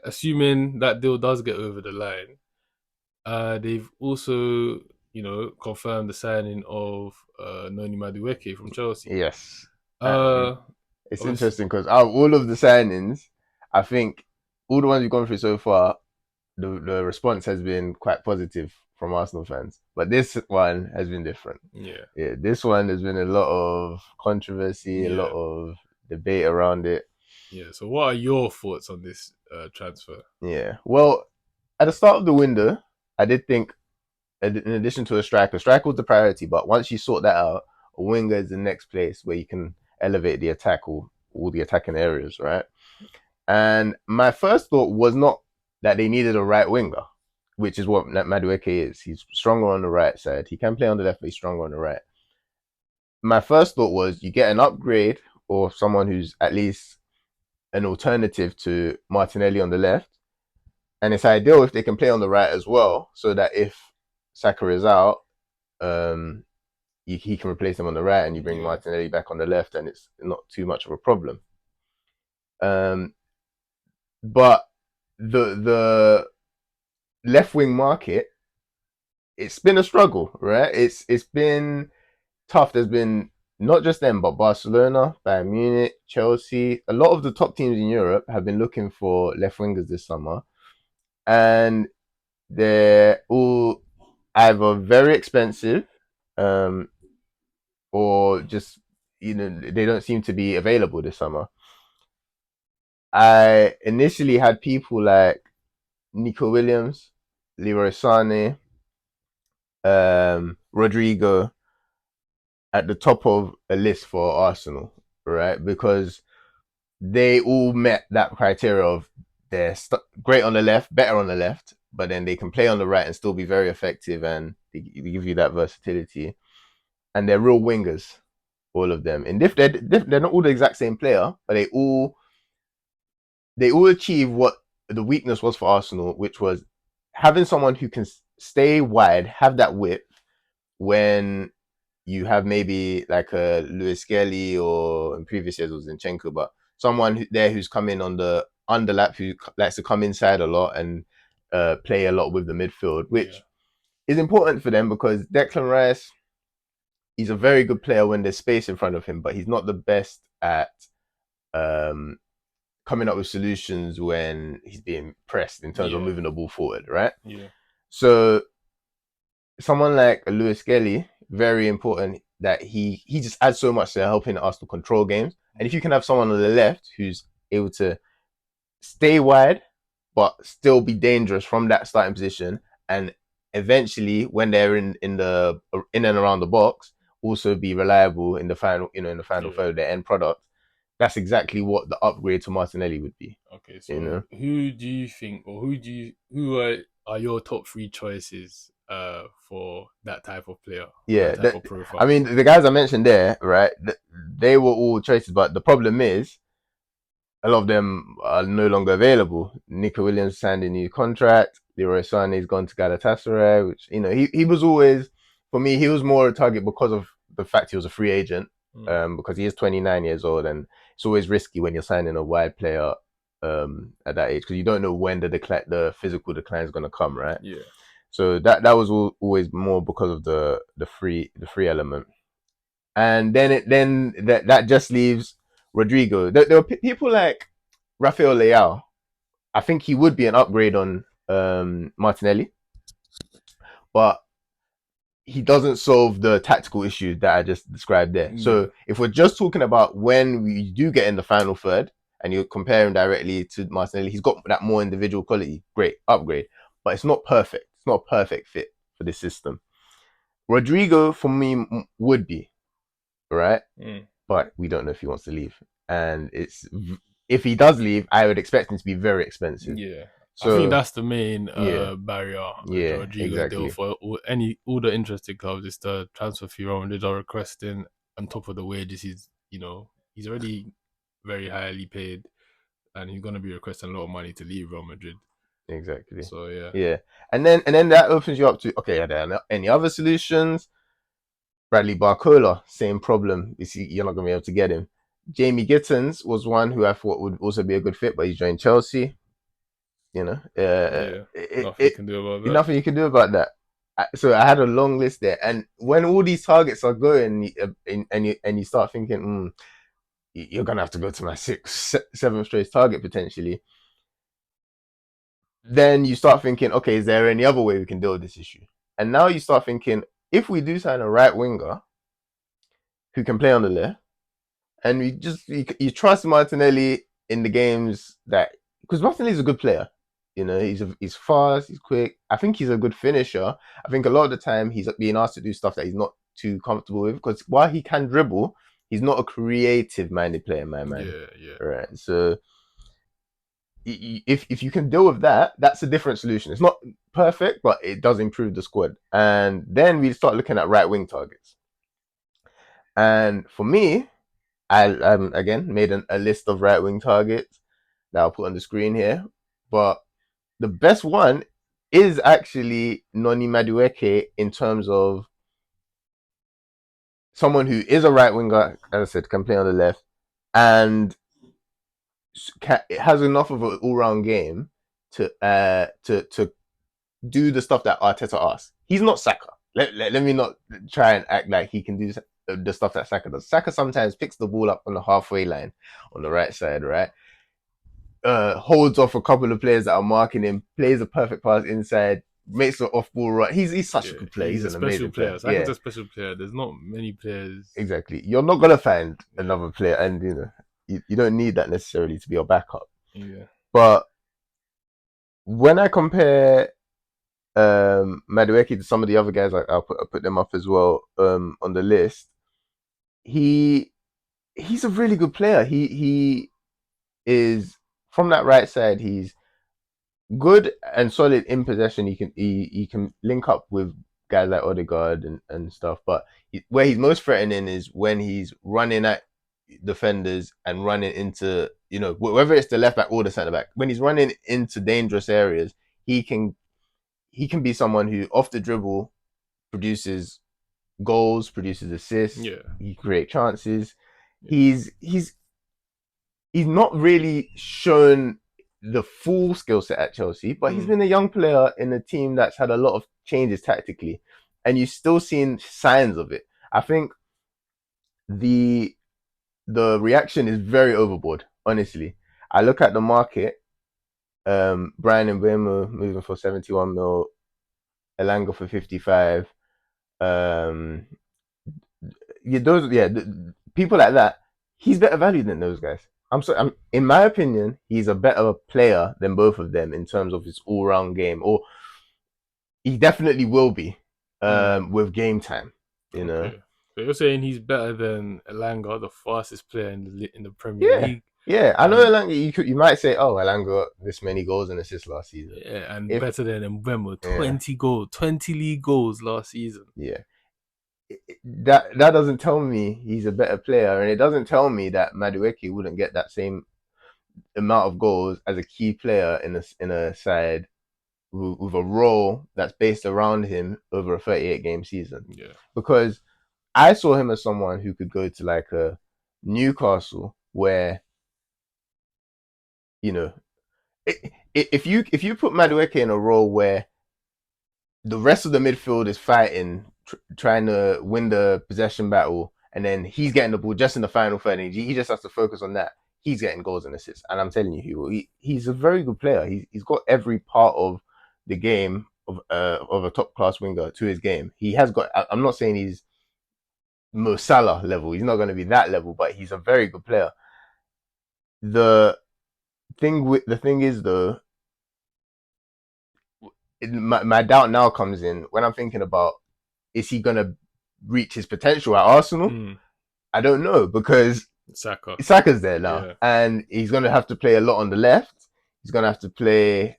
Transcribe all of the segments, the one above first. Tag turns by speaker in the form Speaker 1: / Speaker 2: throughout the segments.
Speaker 1: assuming that deal does get over the line, they've also, confirmed the signing of Noni Madueke from Chelsea.
Speaker 2: Yes. And
Speaker 1: Uh,
Speaker 2: it's
Speaker 1: obviously,
Speaker 2: interesting because out of all of the signings, I think all the ones we've gone through so far, the response has been quite positive from Arsenal fans. But this one has been different.
Speaker 1: yeah,
Speaker 2: Yeah, this one there's been a lot of controversy, a lot
Speaker 1: yeah,
Speaker 2: of debate around it.
Speaker 1: yeah. So, what are your thoughts on this transfer?
Speaker 2: Yeah. Well, at the start of the window, I did think, in addition to a striker was the priority. But once you sort that out, a winger is the next place where you can elevate the attack or all the attacking areas, right? And my first thought was not that they needed a right winger, which is what Madueke is. He's stronger on the right side. He can play on the left, but he's stronger on the right. My first thought was you get an upgrade or someone who's at least an alternative to Martinelli on the left. And it's ideal if they can play on the right as well, so that if Saka is out, um, he can replace him on the right, and you bring
Speaker 1: Yeah,
Speaker 2: Martinelli back on the left, and it's not too much of a problem. Um, but the left wing market, it's been a struggle, right? It's been tough. There's been not just them, but Barcelona, Bayern Munich, Chelsea. A lot of the top teams in Europe have been looking for left wingers this summer, and they're all either very expensive, um, or just they don't seem to be available this summer. I initially had people like Nico Williams, Leroy Sane, Rodrigo at the top of a list for Arsenal, right? Because they all met that criteria of great on the left, better on the left, but then they can play on the right and still be very effective, and they give you that versatility. And they're real wingers, all of them. And they're not all the exact same player, but they all achieve what the weakness was for Arsenal, which was having someone who can stay wide, have that width when you have maybe like a Lewis Skelly, or in previous years it was Zinchenko, but someone there who's coming on the underlap, who likes to come inside a lot and play a lot with the midfield,
Speaker 1: yeah,
Speaker 2: which is important for them because Declan Rice, he's a very good player when there's space in front of him, but he's not the best at um, coming up with solutions when he's being pressed in terms of
Speaker 1: yeah,
Speaker 2: moving the ball forward, right?
Speaker 1: yeah,
Speaker 2: So someone like Lewis Skelly, very important that he just adds so much to helping us to control games. And if you can have someone on the left who's able to stay wide but still be dangerous from that starting position, and eventually when they're in and around the box, also be reliable in the final, in the final
Speaker 1: yeah.
Speaker 2: third, the end product. That's exactly what the upgrade to Martinelli would be.
Speaker 1: Okay,
Speaker 2: You
Speaker 1: so
Speaker 2: know,
Speaker 1: who do you think, or who are your top three choices for that type of player or that
Speaker 2: yeah.
Speaker 1: type of
Speaker 2: I
Speaker 1: profile?
Speaker 2: mean, the guys I mentioned there, right? They were all choices, but the problem is a lot of them are no longer available. Nico Williams signed a new contract. Leroy Sané's gone to Galatasaray, which he was always, for me, he was more a target because of the fact he was a free agent.
Speaker 1: Mm,
Speaker 2: Because he is 29 years old, and it's always risky when you're signing a wide player at that age, because you don't know when the physical decline is going to come, right?
Speaker 1: yeah,
Speaker 2: So that was always more because of the free element. And then that just leaves Rodrigo. There were people like Rafael Leao. I think he would be an upgrade on Martinelli, but he doesn't solve the tactical issues that I just described there.
Speaker 1: yeah,
Speaker 2: So if we're just talking about when we do get in the final third and you compare him directly to Martinelli, he's got that more individual quality. Great upgrade, but it's not perfect. It's not a perfect fit for this system. Rodrigo for me would be right,
Speaker 1: mm,
Speaker 2: but we don't know if he wants to leave. And if he does leave, I would expect him to be very expensive.
Speaker 1: yeah. I think
Speaker 2: So
Speaker 1: that's the main
Speaker 2: yeah,
Speaker 1: barrier with the
Speaker 2: yeah,
Speaker 1: Rodrigo deal
Speaker 2: exactly,
Speaker 1: for all the interested clubs is the transfer fee Real Madrid are requesting on top of the wages. He's already very highly paid, and he's gonna be requesting a lot of money to leave Real Madrid.
Speaker 2: exactly.
Speaker 1: So yeah,
Speaker 2: Yeah, and then that opens you up to, okay, are there any other solutions? Bradley Barcola, same problem. You see, you're not gonna be able to get him. Jamie Gittens was one who I thought would also be a good fit, but he's joined Chelsea. You know,
Speaker 1: Yeah,
Speaker 2: it,
Speaker 1: nothing you
Speaker 2: it
Speaker 1: can do about that.
Speaker 2: nothing you can do about that. So I had a long list there, and when all these targets are going, and you start thinking, you're gonna have to go to my seventh straight target potentially. Then you start thinking, okay, is there any other way we can deal with this issue? And now you start thinking, if we do sign a right winger who can play on the left, and you trust Martinelli in the games that, because Martinelli's a good player. He's fast, he's quick. I think he's a good finisher. I think a lot of the time he's being asked to do stuff that he's not too comfortable with, because while he can dribble, he's not a creative minded player in my mind.
Speaker 1: Yeah, yeah.
Speaker 2: Right. So if you can deal with that, that's a different solution. It's not perfect, but it does improve the squad. And then we start looking at right wing targets. And for me, I again made a list of right wing targets that I'll put on the screen here. But the best one is actually Noni Madueke in terms of someone who is a right winger, as I said, can play on the left, and has enough of an all round game to do the stuff that Arteta asks. He's not Saka. Let me not try and act like he can do the stuff that Saka does. Saka sometimes picks the ball up on the halfway line on the right side, right? Holds off a couple of players that are marking him, plays a perfect pass inside, makes an off ball run. He's such a
Speaker 1: Yeah,
Speaker 2: good player.
Speaker 1: he's
Speaker 2: He's
Speaker 1: a
Speaker 2: an
Speaker 1: special
Speaker 2: amazing
Speaker 1: player.
Speaker 2: player.
Speaker 1: Saka's
Speaker 2: Yeah,
Speaker 1: a special player. There's not many players.
Speaker 2: exactly. You're not gonna find
Speaker 1: Yeah,
Speaker 2: another player, and you don't need that necessarily to be your backup.
Speaker 1: yeah,
Speaker 2: But when I compare Madueke to some of the other guys, I'll put them up as well on the list. He he's a really good player. He is from that right side. He's good and solid in possession. He can link up with guys like Odegaard and stuff. But where he's most threatening is when he's running at defenders and running into whether it's the left back or the centre back. When he's running into dangerous areas, he can he can be someone who off the dribble produces goals, produces assists,
Speaker 1: yeah,
Speaker 2: he creates chances.
Speaker 1: yeah.
Speaker 2: He's not really shown the full skill set at Chelsea, but he's
Speaker 1: Mm,
Speaker 2: been a young player in a team that's had a lot of changes tactically, and you've still seen signs of it. I think the the reaction is very overboard. Honestly, I look at the market. Brian and Mbeumo moving for 71 mil, Elanga for 55. Um, people like that. He's better value than those guys. In my opinion, he's a better player than both of them in terms of his all round game, or he definitely will be
Speaker 1: mm.
Speaker 2: with game time. You know,
Speaker 1: Okay. So you're saying he's better than Elanga, the fastest player in the Premier
Speaker 2: yeah,
Speaker 1: League,
Speaker 2: yeah. I know
Speaker 1: and
Speaker 2: Elanga. You might say, oh, Elanga got this many goals and assists last season.
Speaker 1: yeah, and
Speaker 2: If
Speaker 1: better than Mbeumo,
Speaker 2: yeah,
Speaker 1: 20 league goals last season.
Speaker 2: yeah, that doesn't tell me he's a better player, and it doesn't tell me that Madueke wouldn't get that same amount of goals as a key player in a side with a role that's based around him over a 38 game season.
Speaker 1: Yeah.
Speaker 2: Because I saw him as someone who could go to like a Newcastle where you know if you put Madueke in a role where the rest of the midfield is fighting, trying to win the possession battle, and then he's getting the ball just in the final third, and he just has to focus on that. He's getting goals and assists, and I'm telling you, he's a very good player. He's got every part of the game of a top class winger to his game. He has got. I'm not saying he's Mo Salah level. He's not going to be that level, but he's a very good player. The the thing is though, my doubt now comes in when I'm thinking about, is he going to reach his potential at Arsenal?
Speaker 1: Mm.
Speaker 2: I don't know, because
Speaker 1: Saka.
Speaker 2: Saka's there now,
Speaker 1: Yeah.
Speaker 2: and he's going to have to play a lot on the left. He's going to have to play,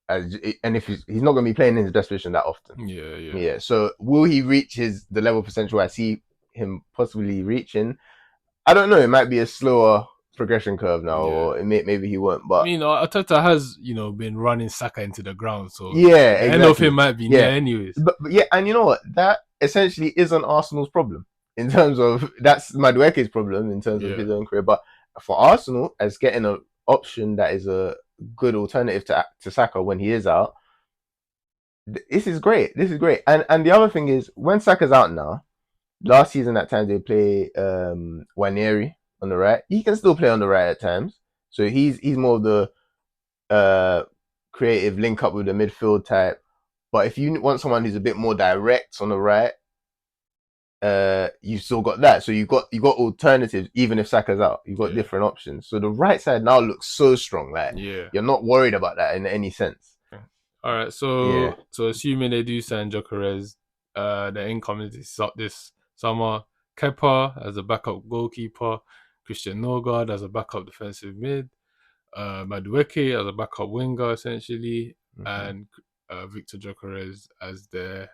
Speaker 2: and if he's not going to be playing in his best position that often.
Speaker 1: Yeah, yeah.
Speaker 2: Yeah. So will he reach the level of potential I see him possibly reaching? I don't know. It might be a slower progression curve now,
Speaker 1: Yeah.
Speaker 2: or maybe he won't.
Speaker 1: I
Speaker 2: But
Speaker 1: mean, Arteta has, been running Saka into the ground, so
Speaker 2: yeah,
Speaker 1: the end of him
Speaker 2: exactly.
Speaker 1: might be near
Speaker 2: Yeah,
Speaker 1: anyways.
Speaker 2: but yeah, and you know what? That essentially isn't Arsenal's problem in terms of that's Madueke's problem in terms of
Speaker 1: Yeah.
Speaker 2: his own career. But for Arsenal, as getting an option that is a good alternative to Saka when he is out. This is great. This is great. And the other thing is when Saka's out now, last season at times they play Waneri on the right. He can still play on the right at times. So he's more of the uh creative link up with the midfield type. But if you want someone who's a bit more direct on the right, you've still got that. So you got alternatives even if Saka's out. You've got
Speaker 1: Yeah.
Speaker 2: different options. So the right side now looks so strong. Like
Speaker 1: Yeah.
Speaker 2: you're not worried about that in any sense.
Speaker 1: All right.
Speaker 2: Yeah.
Speaker 1: So assuming they do sign Jokeres, the income is this summer. Kepa as a backup goalkeeper, Christian Norgard as a backup defensive mid, Madueke as a backup winger essentially,
Speaker 2: Mm-hmm.
Speaker 1: and Victor Jokeres as their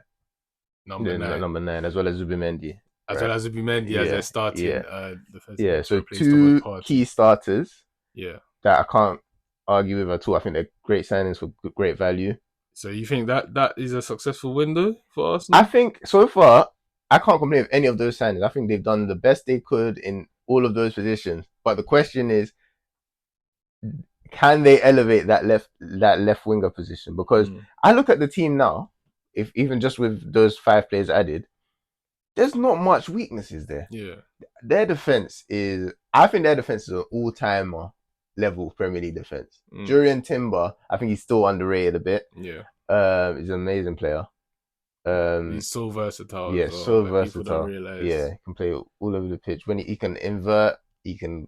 Speaker 1: number
Speaker 2: Then
Speaker 1: nine,
Speaker 2: number 9 as well as Zubimendi.
Speaker 1: as well
Speaker 2: Right.
Speaker 1: as Zubimendi as their
Speaker 2: Yeah.
Speaker 1: starting
Speaker 2: Yeah.
Speaker 1: defensive
Speaker 2: Yeah.
Speaker 1: mid to
Speaker 2: So
Speaker 1: replace Thomas
Speaker 2: two key
Speaker 1: Partey.
Speaker 2: starters
Speaker 1: Yeah.
Speaker 2: that I can't argue with at all. I think they're great signings for great value.
Speaker 1: So you think that is a successful window for
Speaker 2: I
Speaker 1: Arsenal?
Speaker 2: think so far, I can't complain with any of those signings. I think they've done the best they could in all of those positions. But the question is, can they elevate that left winger position? Because
Speaker 1: Mm,
Speaker 2: I look at the team now, if even just with those 5 players added, there's not much weaknesses there.
Speaker 1: yeah.
Speaker 2: Their defense is, I think their defense is an all-timer level Premier League defense.
Speaker 1: Mm,
Speaker 2: Jurriën Timber, I think he's still underrated a bit.
Speaker 1: yeah.
Speaker 2: He's an amazing player. Um,
Speaker 1: He's so versatile as
Speaker 2: yeah,
Speaker 1: well.
Speaker 2: so
Speaker 1: Like people don't
Speaker 2: versatile. Yeah,
Speaker 1: realize.
Speaker 2: he can play all over the pitch. When he can invert, he can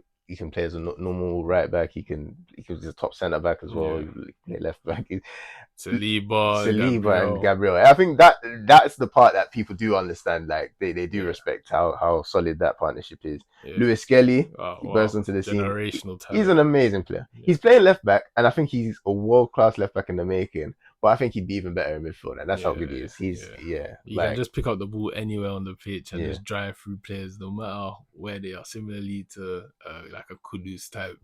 Speaker 2: play as a normal right back. He can be a top centre back as well.
Speaker 1: Yeah.
Speaker 2: He can play left back.
Speaker 1: Saliba,
Speaker 2: Saliba and
Speaker 1: Gabriel.
Speaker 2: Gabriel. I think that's the part that people do understand. Like they do
Speaker 1: Yeah.
Speaker 2: respect how solid that partnership is.
Speaker 1: Yeah.
Speaker 2: Lewis Skelly,
Speaker 1: Wow.
Speaker 2: he burst
Speaker 1: Wow.
Speaker 2: onto the scene.
Speaker 1: Generational
Speaker 2: He's
Speaker 1: talent.
Speaker 2: an amazing player.
Speaker 1: Yeah.
Speaker 2: He's playing left back, and I think he's a world class left back in the making. But I think he'd be even better in midfield, and that's how good he
Speaker 1: Yeah.
Speaker 2: is. He's
Speaker 1: Yeah.
Speaker 2: yeah,
Speaker 1: You can
Speaker 2: like
Speaker 1: just pick up the ball anywhere on the pitch and
Speaker 2: yeah,
Speaker 1: just drive through players, no matter where they are. Similarly to like a Kudus type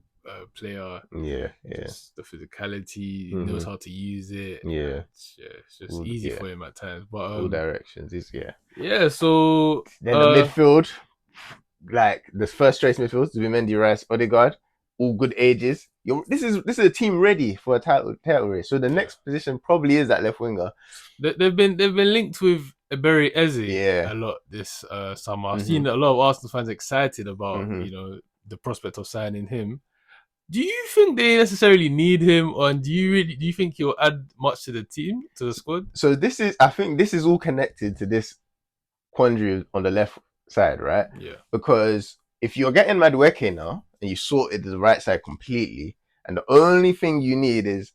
Speaker 1: player,
Speaker 2: yeah, yeah.
Speaker 1: just the physicality, knows
Speaker 2: Mm-hmm.
Speaker 1: how to use it, and
Speaker 2: Yeah,
Speaker 1: yeah, it's just easy
Speaker 2: yeah,
Speaker 1: for him at times. But
Speaker 2: all directions. Is yeah.
Speaker 1: yeah. So
Speaker 2: Then the midfield, like the first choice midfield, Zubimendi, Rice, Odegaard, all good ages. This is a team ready for a title race. So the
Speaker 1: yeah,
Speaker 2: next position probably is that left winger.
Speaker 1: they've been linked with Eberi Eze a
Speaker 2: Yeah.
Speaker 1: lot this summer. I've
Speaker 2: Mm-hmm.
Speaker 1: seen a lot of Arsenal fans excited about
Speaker 2: Mm-hmm.
Speaker 1: the prospect of signing him. Do you think they necessarily need him, or do you think he'll add much to the team, to the squad?
Speaker 2: So I think this is all connected to this quandary on the left side, right?
Speaker 1: Yeah,
Speaker 2: Because if you're getting Madueke now and you sorted the right side completely, and the only thing you need is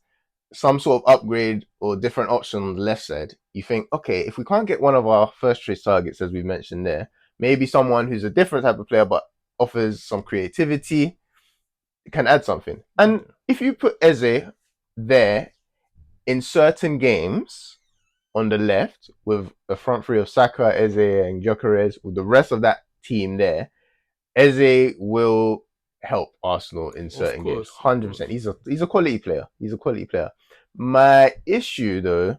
Speaker 2: some sort of upgrade or different option on the left side, you think, okay, if we can't get one of our first choice targets, as we mentioned there, maybe someone who's a different type of player but offers some creativity can add something. And
Speaker 1: yeah,
Speaker 2: if you put Eze there in certain games on the left with a front three of Saka, Eze, and Gyökeres, with the rest of that team there, Eze will help Arsenal in
Speaker 1: of
Speaker 2: certain games.
Speaker 1: course, of course.
Speaker 2: 100%. He's a quality player. He's a quality player. My issue though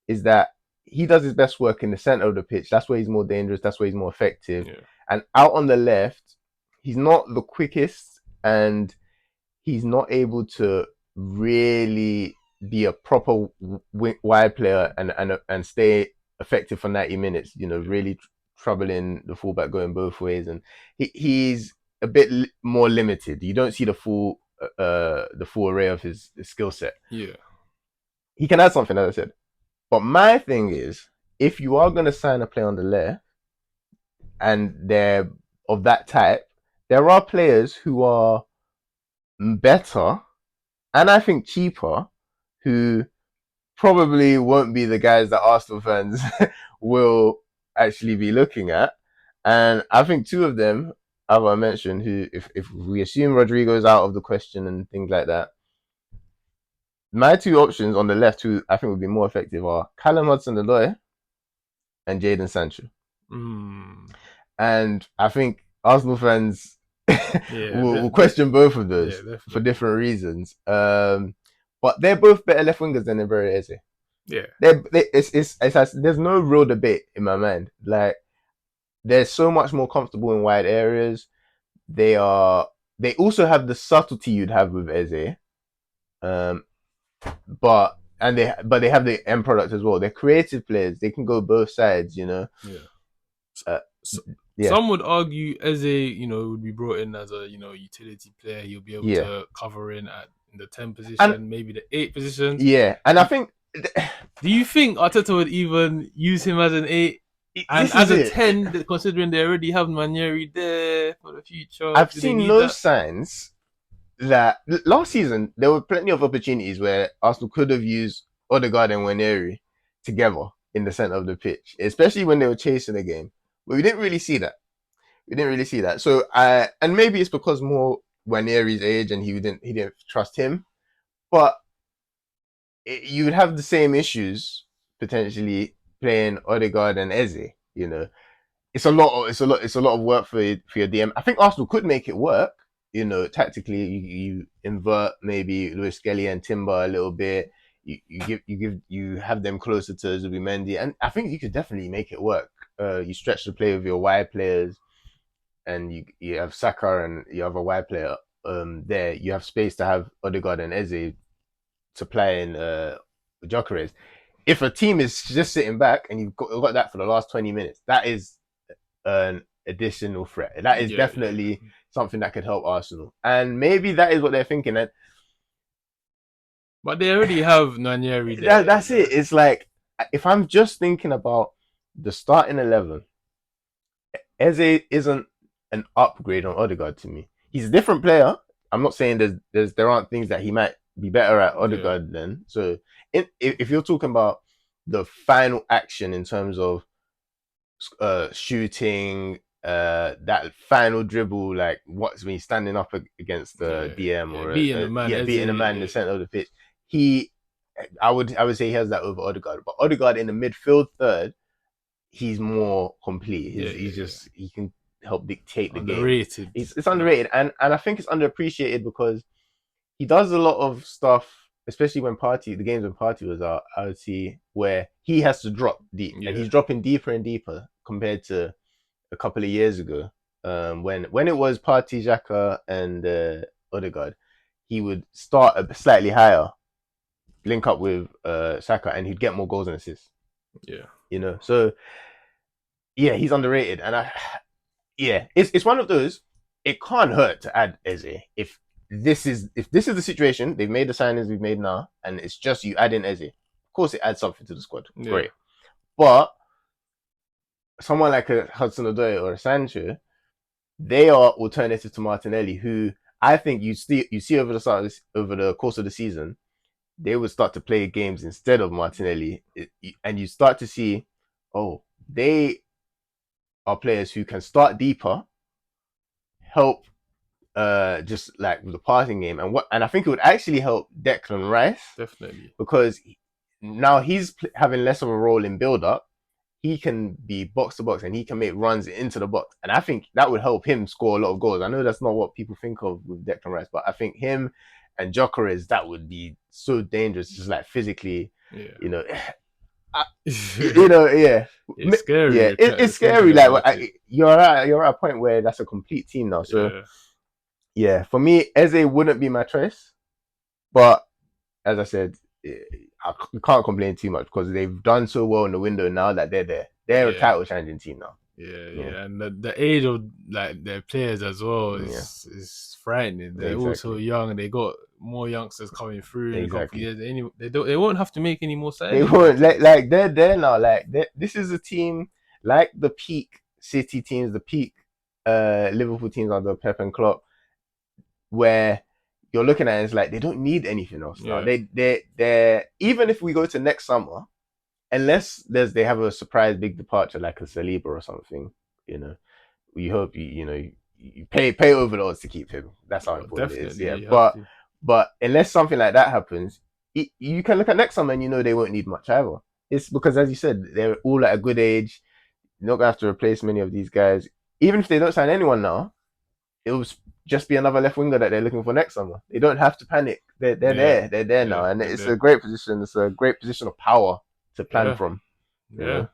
Speaker 2: is that he does his best work in the center of the pitch. That's where he's more dangerous. That's where he's more effective.
Speaker 1: Yeah,
Speaker 2: And out on the left, he's not the quickest, and he's not able to really be a proper wide player and stay effective for 90 minutes.
Speaker 1: yeah,
Speaker 2: Really troubling the fullback going both ways, and he's a bit more limited. You don't see the full array of his skill set.
Speaker 1: yeah,
Speaker 2: He can add something, as I said. But my thing is, if you are going to sign a player on the left and they're of that type, there are players who are better and I think cheaper who probably won't be the guys that Arsenal fans will actually be looking at. And I think two of them, as I mentioned, who, if we assume Rodrigo's out of the question and things like that, my two options on the left who I think would be more effective are Callum Hudson-Odoi and Jadon Sancho.
Speaker 1: mm,
Speaker 2: And I think Arsenal fans
Speaker 1: yeah,
Speaker 2: will question both of
Speaker 1: yeah,
Speaker 2: those for
Speaker 1: definitely,
Speaker 2: different reasons. But they're both better left wingers than Iberi Eze.
Speaker 1: yeah,
Speaker 2: There's no real debate in my mind. Like they're so much more comfortable in wide areas. They also have the subtlety you'd have with Eze, Um, but they have the end product as well. They're creative players. They can go both sides.
Speaker 1: Yeah.
Speaker 2: Uh,
Speaker 1: So,
Speaker 2: yeah,
Speaker 1: some would argue Eze, would be brought in as a utility player. He'll be able
Speaker 2: yeah,
Speaker 1: to cover in the 10
Speaker 2: and
Speaker 1: position, maybe the 8 positions.
Speaker 2: yeah, and I
Speaker 1: Do,
Speaker 2: think
Speaker 1: do you think Arteta would even use him as an 8 and
Speaker 2: this
Speaker 1: as
Speaker 2: is
Speaker 1: a
Speaker 2: it.
Speaker 1: 10, considering they already have Manieri there for the future?
Speaker 2: I've
Speaker 1: Do they
Speaker 2: seen
Speaker 1: need
Speaker 2: no
Speaker 1: that?
Speaker 2: signs that last season there were plenty of opportunities where Arsenal could have used Odegaard and Waneri together in the center of the pitch, especially when they were chasing the game. But we didn't really see that. We didn't really see that. So I and maybe it's because more Waneri's age and he didn't trust him. But you would have the same issues potentially playing Odegaard and Eze. It's a lot of work for your DM. I think Arsenal could make it work. Tactically, you invert maybe Lewis Skelly and Timber a little bit. You have them closer to Zubimendi, and I think you could definitely make it work. You stretch the play with your wide players, and you have Saka and you have a wide player. There you have space to have Odegaard and Eze supplying Gyökeres. If a team is just sitting back and you've got that for the last 20 minutes, that is an additional threat. That is
Speaker 1: Yeah, yeah.
Speaker 2: definitely something that could help Arsenal. And maybe that is what they're thinking. And
Speaker 1: But they already have Nanieri
Speaker 2: that,
Speaker 1: there,
Speaker 2: that's it. It's like, if I'm just thinking about the starting 11, Eze isn't an upgrade on Odegaard to me. He's a different player. I'm not saying there aren't things that he might be better at
Speaker 1: Yeah,
Speaker 2: Odegaard than. So if you're talking about the final action in terms of shooting, that final dribble, like what's when he's standing up against the
Speaker 1: yeah,
Speaker 2: DM
Speaker 1: yeah.
Speaker 2: or
Speaker 1: Beating the man,
Speaker 2: yeah,
Speaker 1: Eze,
Speaker 2: beating a man in the
Speaker 1: yeah,
Speaker 2: center of the pitch. He, I would say he has that over Odegaard, but Odegaard in the midfield third, he's more complete.
Speaker 1: yeah,
Speaker 2: He's
Speaker 1: yeah, yeah.
Speaker 2: just he can help dictate the game.
Speaker 1: Underrated.
Speaker 2: It's
Speaker 1: No,
Speaker 2: underrated, and I think it's underappreciated because he does a lot of stuff, especially when the games when Party was out. I would see where he has to drop deep, and
Speaker 1: yeah,
Speaker 2: he's dropping deeper and deeper compared to a couple of years ago. When it was Party, Xhaka, and Odegaard, he would start slightly higher, link up with Saka, and he'd get more goals and assists.
Speaker 1: yeah.
Speaker 2: So yeah, he's underrated, and yeah, it's one of those. It can't hurt to add Eze if this is the situation. They've made the signings we've made now, and it's just you add in Eze. Of course, it adds something to the squad.
Speaker 1: Yeah,
Speaker 2: Great, but someone like a Hudson Odoi or a Sancho, they are alternative to Martinelli, who I think you see over the course of the season, they would start to play games instead of Martinelli, and you start to see, oh, they are players who can start deeper, help just like with the passing game, and I think it would actually help Declan Rice
Speaker 1: definitely.
Speaker 2: because now he's having less of a role in build up. He can be box to box and he can make runs into the box, and I think that would help him score a lot of goals. I know that's not what people think of with Declan Rice, but I think him and Gyökeres, that would be so dangerous, just like physically,
Speaker 1: Yeah.
Speaker 2: you know.
Speaker 1: It's
Speaker 2: Yeah,
Speaker 1: scary.
Speaker 2: yeah, it's
Speaker 1: Just thinking
Speaker 2: scary. Like
Speaker 1: about it.
Speaker 2: you're at a point where that's a complete team now. So
Speaker 1: Yeah,
Speaker 2: yeah, for me, Eze wouldn't be my choice. But as I said, I can't complain too much because they've done so well in the window now that they're there. They're a
Speaker 1: yeah,
Speaker 2: title challenging team now.
Speaker 1: yeah,
Speaker 2: Yeah,
Speaker 1: yeah. And the age of like their players as well
Speaker 2: yeah,
Speaker 1: is frightening. They're also
Speaker 2: exactly,
Speaker 1: young. They got more youngsters coming through in a couple of
Speaker 2: exactly.
Speaker 1: years. They won't have to make any more
Speaker 2: They
Speaker 1: signings
Speaker 2: won't
Speaker 1: after this.
Speaker 2: like they're there now. Like this is a team like the peak City teams, the peak Liverpool teams under Pep and Klopp, where you're looking at it, it's like they don't need anything else now.
Speaker 1: Yeah,
Speaker 2: They even if we go to next summer, unless they have a surprise big departure like a Saliba or something, you know, we hope you pay over the odds to keep him. That's how
Speaker 1: well,
Speaker 2: important it is.
Speaker 1: definitely
Speaker 2: Yeah,
Speaker 1: you have
Speaker 2: but
Speaker 1: to.
Speaker 2: unless something like that happens, you can look at next summer and they won't need much either. It's because, as you said, they're all at a good age. You're not gonna have to replace many of these guys. Even if they don't sign anyone now, it will just be another left winger that they're looking for next summer. They don't have to panic. They're
Speaker 1: Yeah,
Speaker 2: there. They're there
Speaker 1: yeah,
Speaker 2: now, and
Speaker 1: they're
Speaker 2: it's a
Speaker 1: there.
Speaker 2: great position. It's a great position of power to plan
Speaker 1: Yeah,
Speaker 2: from. You
Speaker 1: yeah.
Speaker 2: know.